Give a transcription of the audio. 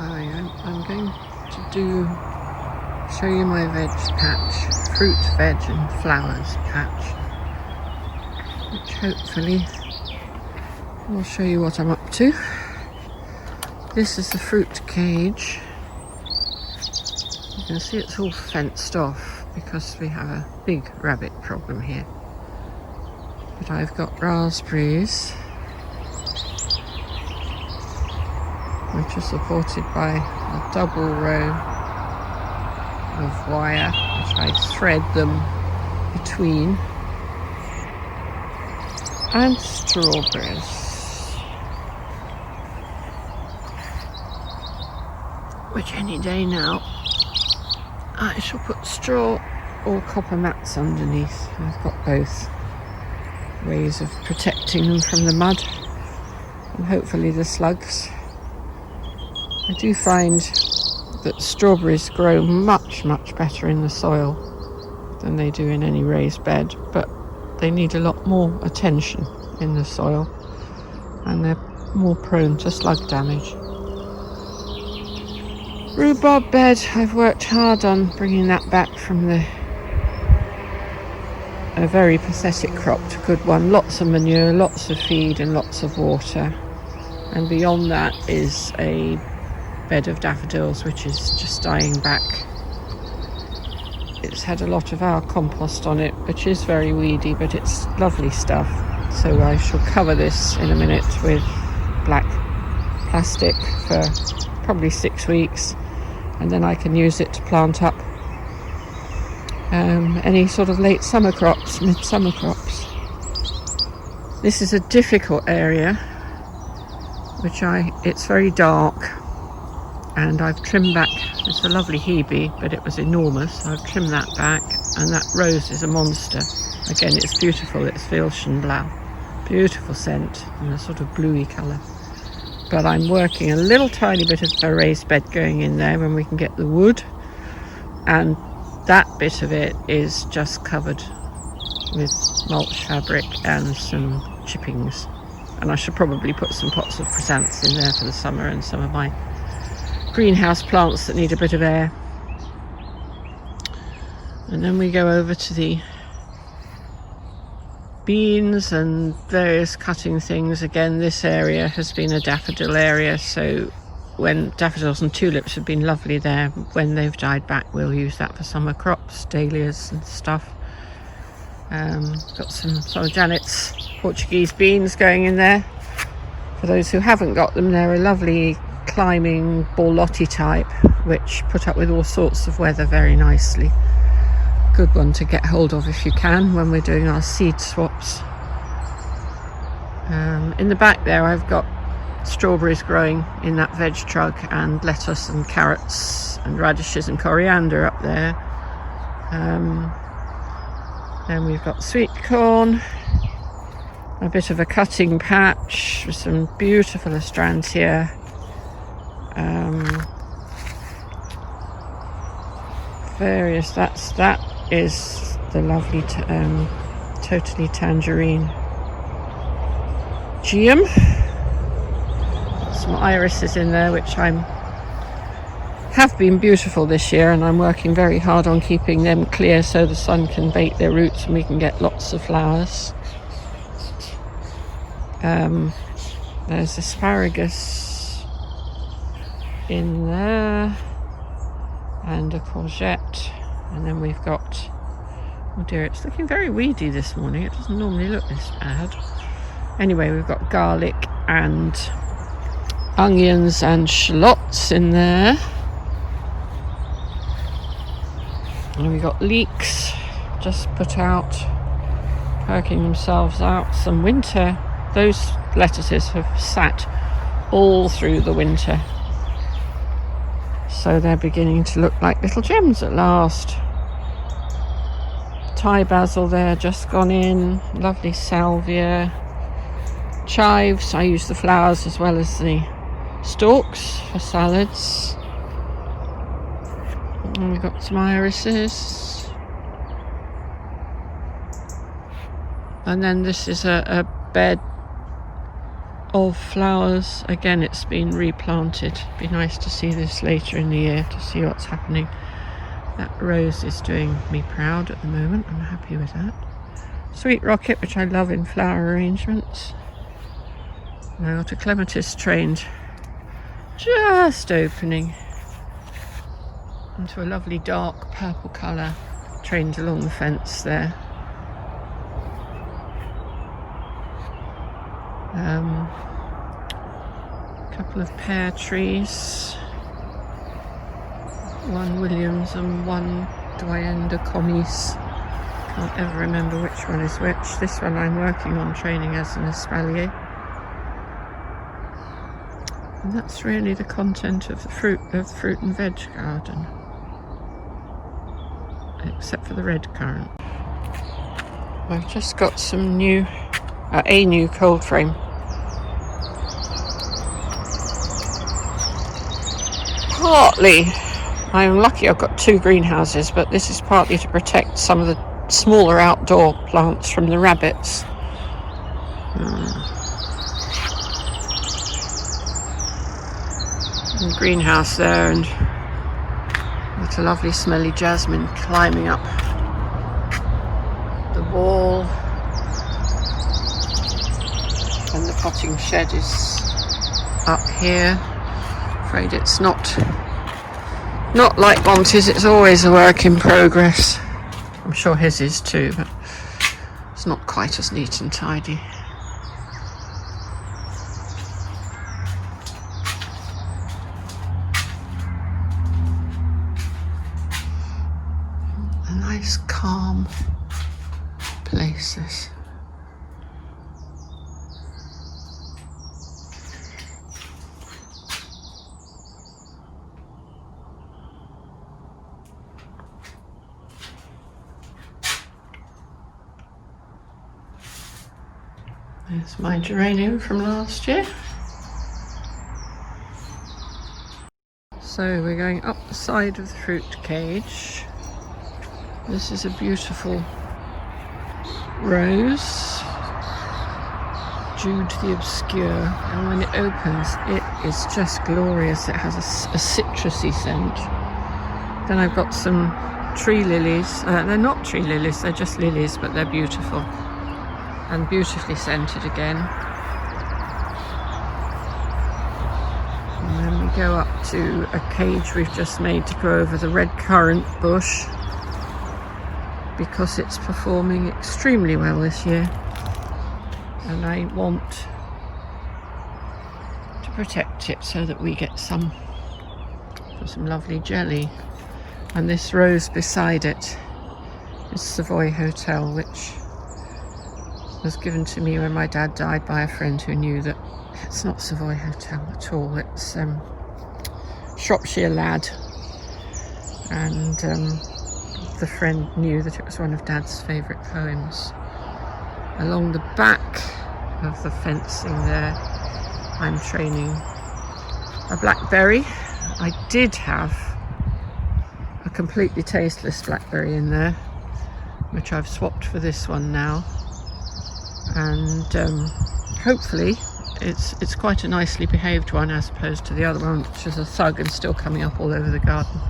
I'm going to show you my veg patch, fruit, veg and flowers patch, which hopefully will show you what I'm up to. This is the fruit cage. You can see it's all fenced off because we have a big rabbit problem here. But I've got raspberries, which are supported by a double row of wire, which I thread them between, and strawberries, which any day now I shall put straw or copper mats underneath. I've got both ways of protecting them from the mud and hopefully the slugs. I do find that strawberries grow much better in the soil than they do in any raised bed, but they need a lot more attention in the soil and they're more prone to slug damage. Rhubarb bed, I've worked hard on bringing that back from a very pathetic crop to a good one. Lots of manure, lots of feed and lots of water, and beyond that is a bed of daffodils which is just dying back. It's had a lot of our compost on it, which is very weedy, but it's lovely stuff. So I shall cover this in a minute with black plastic for probably 6 weeks, and then I can use it to plant up any sort of late summer crops, mid-summer crops. This is a difficult area, it's very dark, and I've trimmed back. It's a lovely hebe, but it was enormous. So I've trimmed that back, and that rose is a monster. Again, it's beautiful. It's Veilchenblau. Beautiful scent and a sort of bluey colour. But I'm working a little tiny bit of a raised bed going in there when we can get the wood, and that bit of it is just covered with mulch fabric and some chippings. And I should probably put some pots of chrysanthemums in there for the summer and some of my greenhouse plants that need a bit of air. And then we go over to the beans and various cutting things. Again, this area has been a daffodil area, so when daffodils and tulips have been lovely there, when they've died back we'll use that for summer crops, dahlias and stuff. Got some of Janet's Portuguese beans going in there. For those who haven't got them, they're a lovely climbing Borlotti type, which put up with all sorts of weather very nicely. Good one to get hold of if you can when we're doing our seed swaps. In the back there I've got strawberries growing in that veg trug, and lettuce and carrots and radishes and coriander up there. Then we've got sweet corn, a bit of a cutting patch with some beautiful astrantia. That is the lovely totally tangerine geum. Some irises in there which have been beautiful this year, and I'm working very hard on keeping them clear so the sun can bake their roots and we can get lots of flowers. There's asparagus in there and a courgette, and then we've got, oh dear, it's looking very weedy this morning. It doesn't normally look this bad. Anyway, we've got garlic and onions and shallots in there, and we've got leeks just put out, perking themselves out. Some winter, those lettuces have sat all through the winter, so they're beginning to look like little gems at last. Thai basil there, just gone in. Lovely salvia. Chives, I use the flowers as well as the stalks for salads. And we've got some irises. And then this is a bed of flowers. Again, it's been replanted. Be nice to see this later in the year to see what's happening. That rose is doing me proud at the moment. I'm happy with that. Sweet rocket, which I love in flower arrangements. And I got a clematis trained, just opening into a lovely dark purple colour, trained along the fence there. A couple of pear trees, one Williams and one Dwyenda Commies. Can't ever remember which one is which. This one I'm working on training as an espalier. And that's really the content of the fruit and veg garden, except for the red currant. I've just got some new, a new cold frame. Partly, I'm lucky I've got 2 greenhouses, but this is partly to protect some of the smaller outdoor plants from the rabbits. And greenhouse there, and got a lovely smelly jasmine climbing up the wall, and the potting shed is up here. Afraid it's not like Monty's. It's always a work in progress. I'm sure his is too, but it's not quite as neat and tidy. A nice calm place this. There's my geranium from last year. So we're going up the side of the fruit cage. This is a beautiful rose, Jude the Obscure, and when it opens it is just glorious. It has a citrusy scent. Then I've got some tree lilies. They're not tree lilies, they're just lilies, but they're beautiful and beautifully scented again. And then we go up to a cage we've just made to go over the red currant bush, because it's performing extremely well this year, and I want to protect it so that we get some lovely jelly. And this rose beside it is Savoy Hotel, which was given to me when my dad died by a friend who knew that it's not Savoy Hotel at all. It's Shropshire Lad, and the friend knew that it was one of Dad's favourite poems. Along the back of the fencing there, I'm training a blackberry. I did have a completely tasteless blackberry in there, which I've swapped for this one now, and hopefully it's quite a nicely behaved one as opposed to the other one, which is a thug and still coming up all over the garden.